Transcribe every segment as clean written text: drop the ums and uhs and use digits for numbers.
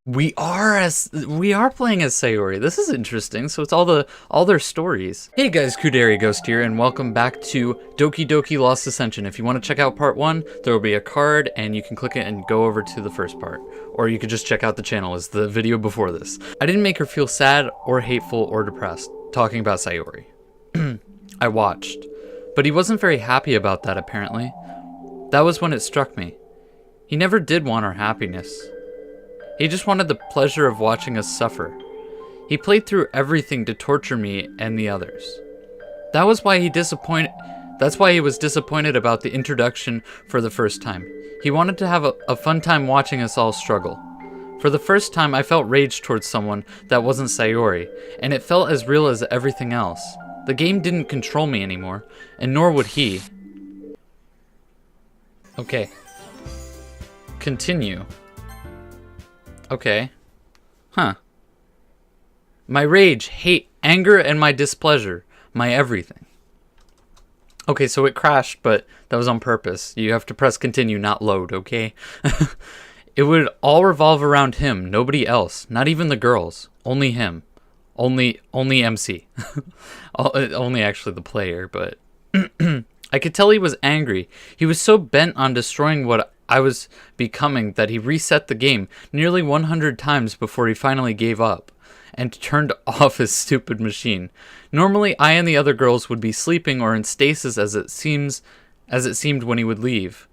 We are playing as Sayori. This is interesting. So it's all their stories. Hey guys, Kuderi Ghost here, and welcome back to Doki Doki Lost Ascension. If you want to check out part 1, there will be a card, and you can click it and go over to the first part. Or you could just check out the channel as the video before this. I didn't make her feel sad or hateful or depressed talking about Sayori. I watched, but he wasn't very happy about that apparently. That was when it struck me. He never did want our happiness. He just wanted the pleasure of watching us suffer. He played through everything to torture me and the others. That's why he was disappointed about the introduction for the first time. He wanted to have a fun time watching us all struggle. For the first time, I felt rage towards someone that wasn't Sayori, and it felt as real as everything else. The game didn't control me anymore, and nor would he. Okay. Continue. Okay. Huh. My rage, hate, anger, and my displeasure. My everything. Okay, so it crashed, but that was on purpose. You have to press continue, not load, okay? It would all revolve around him, nobody else. Not even the girls. Only him. Only MC. Only actually the player, but... I could tell he was angry. He was so bent on destroying what I was becoming that he reset the game nearly 100 times before he finally gave up and turned off his stupid machine. Normally, I and the other girls would be sleeping or in stasis as it seemed when he would leave.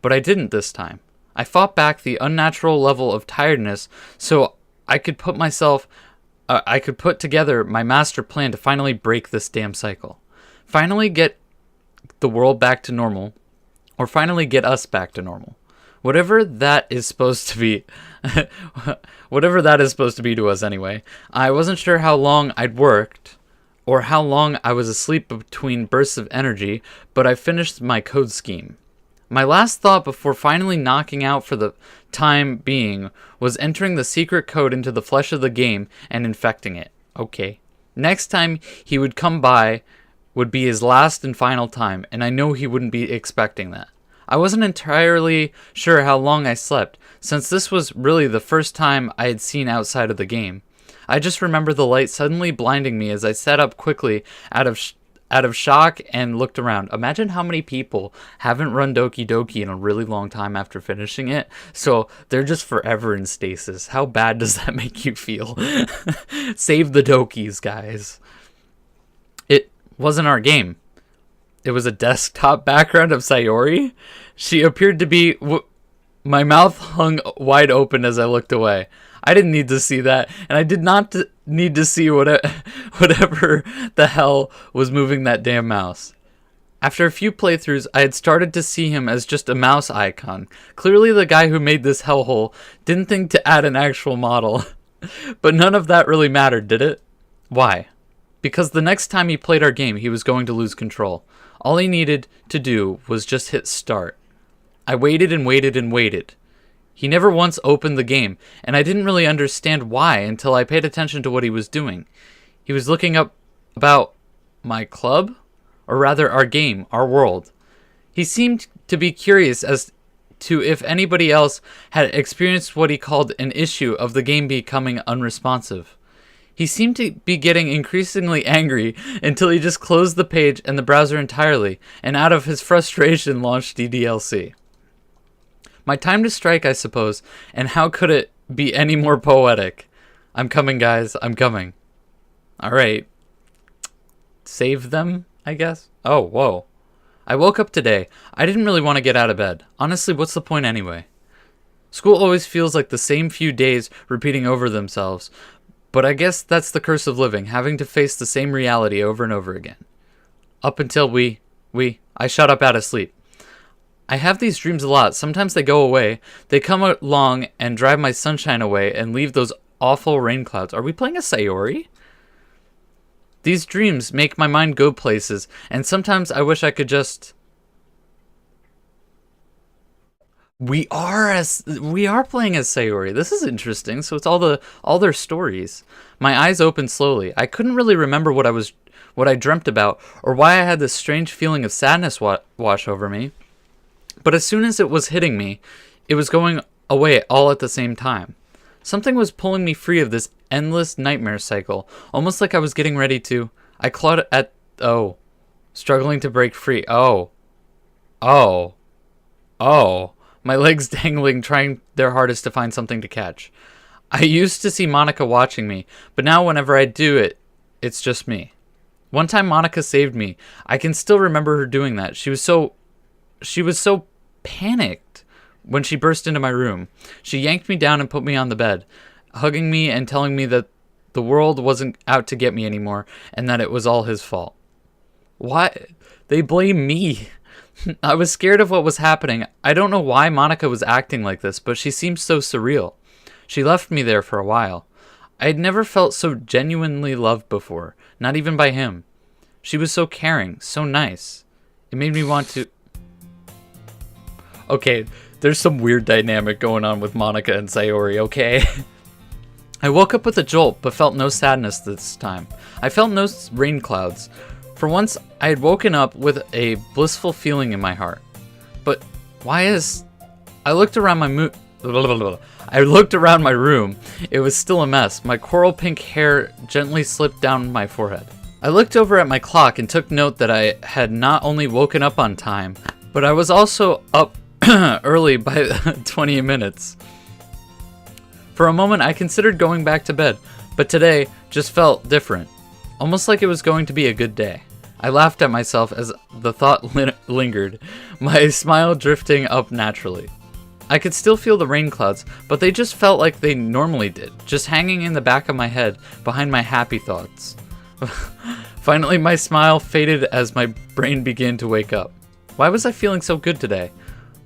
But I didn't this time. I fought back the unnatural level of tiredness so I could put together my master plan to finally break this damn cycle. Finally get the world back to normal. Or finally get us back to normal. Whatever that is supposed to be. Whatever that is supposed to be to us anyway. I wasn't sure how long I'd worked. Or how long I was asleep between bursts of energy. But I finished my code scheme. My last thought before finally knocking out for the time being was entering the secret code into the flesh of the game and infecting it. Okay. Next time he would come by would be his last and final time, and I know he wouldn't be expecting that. I wasn't entirely sure how long I slept, since this was really the first time I had seen outside of the game. I just remember the light suddenly blinding me as I sat up quickly out of shock and looked around. Imagine how many people haven't run Doki Doki in a really long time after finishing it, so they're just forever in stasis. How bad does that make you feel? Save the Dokis, guys. It wasn't our game. It was a desktop background of Sayori. She appeared to be... My mouth hung wide open as I looked away. I didn't need to see that, and I did not need to see whatever the hell was moving that damn mouse. After a few playthroughs, I had started to see him as just a mouse icon. Clearly the guy who made this hellhole didn't think to add an actual model. But none of that really mattered, did it? Why? Because the next time he played our game, he was going to lose control. All he needed to do was just hit start. I waited and waited and waited. He never once opened the game, and I didn't really understand why until I paid attention to what he was doing. He was looking up about my club, or rather our game, our world. He seemed to be curious as to if anybody else had experienced what he called an issue of the game becoming unresponsive. He seemed to be getting increasingly angry until he just closed the page and the browser entirely, and out of his frustration launched DDLC. My time to strike, I suppose, and how could it be any more poetic? I'm coming, guys, I'm coming. Alright. Save them, I guess? Oh, whoa. I woke up today. I didn't really want to get out of bed. Honestly, what's the point anyway? School always feels like the same few days repeating over themselves. But I guess that's the curse of living, having to face the same reality over and over again. Up until I shut up out of sleep. I have these dreams a lot. Sometimes they go away. They come along and drive my sunshine away and leave those awful rain clouds. Are we playing a Sayori? These dreams make my mind go places, and sometimes I wish I could just... We are playing as Sayori. This is interesting. So it's all their stories. My eyes opened slowly. I couldn't really remember what I dreamt about or why I had this strange feeling of sadness wash over me. But as soon as it was hitting me, it was going away all at the same time. Something was pulling me free of this endless nightmare cycle, almost like I was getting ready to. I clawed at. Oh. Struggling to break free. Oh. Oh. Oh. My legs dangling, trying their hardest to find something to catch. I used to see Monika watching me, but now whenever I do it, it's just me. One time Monika saved me. I can still remember her doing that. She was so panicked when she burst into my room. She yanked me down and put me on the bed, hugging me and telling me that the world wasn't out to get me anymore and that it was all his fault. Why? They blame me. I was scared of what was happening. I don't know why Monika was acting like this, but she seemed so surreal. She left me there for a while. I had never felt so genuinely loved before, not even by him. She was so caring, so nice. It made me want to... Okay, there's some weird dynamic going on with Monika and Sayori, okay? I woke up with a jolt, but felt no sadness this time. I felt no rain clouds. For once, I had woken up with a blissful feeling in my heart. But why is... I looked around my room. It was still a mess. My coral pink hair gently slipped down my forehead. I looked over at my clock and took note that I had not only woken up on time, but I was also up early by 20 minutes. For a moment, I considered going back to bed, but today just felt different. Almost like it was going to be a good day. I laughed at myself as the thought lingered, my smile drifting up naturally. I could still feel the rain clouds, but they just felt like they normally did, just hanging in the back of my head behind my happy thoughts. Finally, my smile faded as my brain began to wake up. Why was I feeling so good today?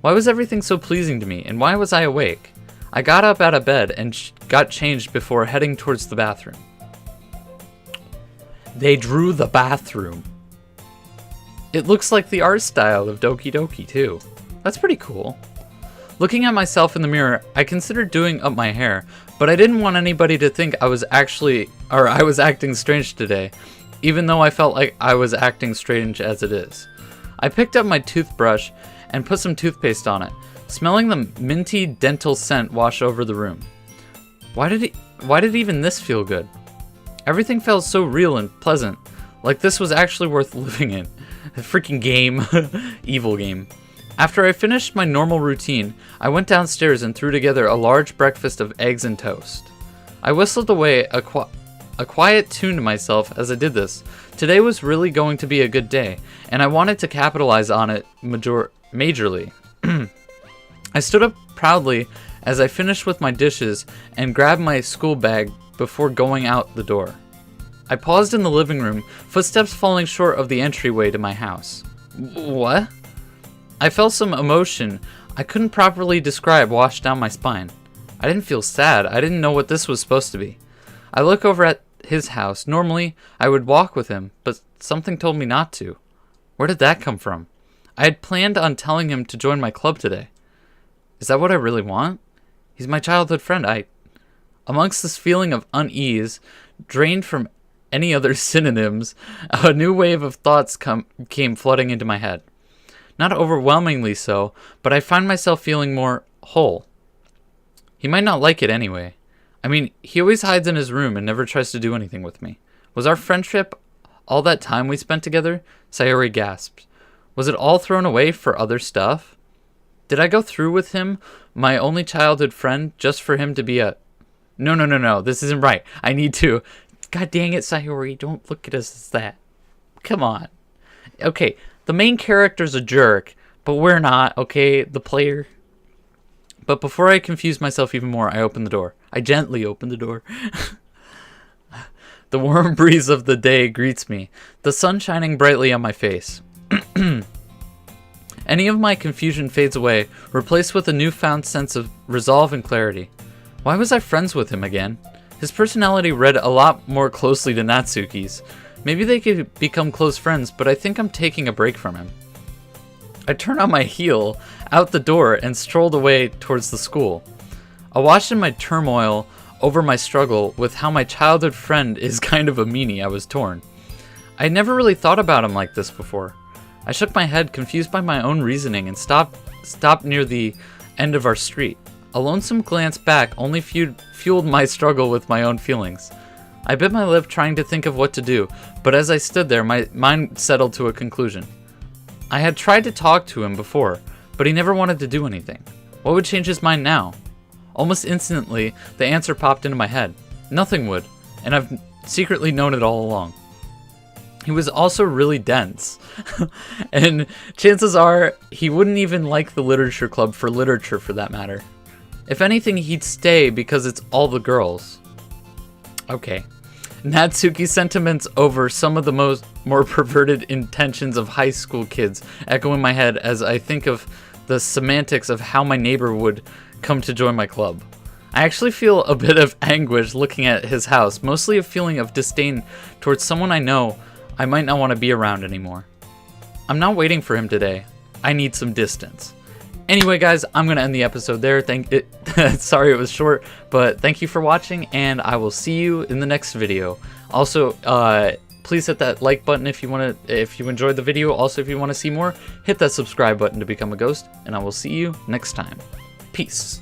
Why was everything so pleasing to me, and why was I awake? I got up out of bed and got changed before heading towards the bathroom. They drew the bathroom. It looks like the art style of Doki Doki too. That's pretty cool. Looking at myself in the mirror, I considered doing up my hair, but I didn't want anybody to think I was acting strange today, even though I felt like I was acting strange as it is. I picked up my toothbrush and put some toothpaste on it, smelling the minty dental scent wash over the room. Why did even this feel good? Everything felt so real and pleasant, like this was actually worth living in. A freaking game. Evil game. After I finished my normal routine, I went downstairs and threw together a large breakfast of eggs and toast. I whistled away a quiet tune to myself as I did this. Today was really going to be a good day, and I wanted to capitalize on it majorly. I stood up proudly as I finished with my dishes and grabbed my school bag before going out the door. I paused in the living room, footsteps falling short of the entryway to my house. What? I felt some emotion I couldn't properly describe wash down my spine. I didn't feel sad. I didn't know what this was supposed to be. I look over at his house. Normally, I would walk with him, but something told me not to. Where did that come from? I had planned on telling him to join my club today. Is that what I really want? He's my childhood friend. Amongst this feeling of unease, drained from any other synonyms, a new wave of thoughts came flooding into my head. Not overwhelmingly so, but I find myself feeling more whole. He might not like it anyway. I mean, he always hides in his room and never tries to do anything with me. Was our friendship, all that time we spent together? Sayori gasped. Was it all thrown away for other stuff? Did I go through with him, my only childhood friend, just for him to be a... No, this isn't right. I need to... God dang it, Sayori, don't look at us as that. Come on. Okay, the main character's a jerk, but we're not, okay, the player. But before I confuse myself even more, I open the door. I gently open the door. The warm breeze of the day greets me, the sun shining brightly on my face. Any of my confusion fades away, replaced with a newfound sense of resolve and clarity. Why was I friends with him again? His personality read a lot more closely to Natsuki's. Maybe they could become close friends, but I think I'm taking a break from him. I turn on my heel, out the door, and strolled away towards the school. Awash in my turmoil over my struggle with how my childhood friend is kind of a meanie, I was torn. I had never really thought about him like this before. I shook my head, confused by my own reasoning, and stopped near the end of our street. A lonesome glance back only fueled my struggle with my own feelings. I bit my lip trying to think of what to do, but as I stood there, my mind settled to a conclusion. I had tried to talk to him before, but he never wanted to do anything. What would change his mind now? Almost instantly, the answer popped into my head. Nothing would, and I've secretly known it all along. He was also really dense, and chances are he wouldn't even like the literature club for literature for that matter. If anything, he'd stay because it's all the girls. Okay. Natsuki's sentiments over some of the more perverted intentions of high school kids echo in my head as I think of the semantics of how my neighbor would come to join my club. I actually feel a bit of anguish looking at his house, mostly a feeling of disdain towards someone I know I might not want to be around anymore. I'm not waiting for him today. I need some distance. Anyway, guys, I'm going to end the episode there. Sorry it was short, but thank you for watching, and I will see you in the next video. Also, please hit that like button if you enjoyed the video. Also, if you want to see more, hit that subscribe button to become a ghost, and I will see you next time. Peace.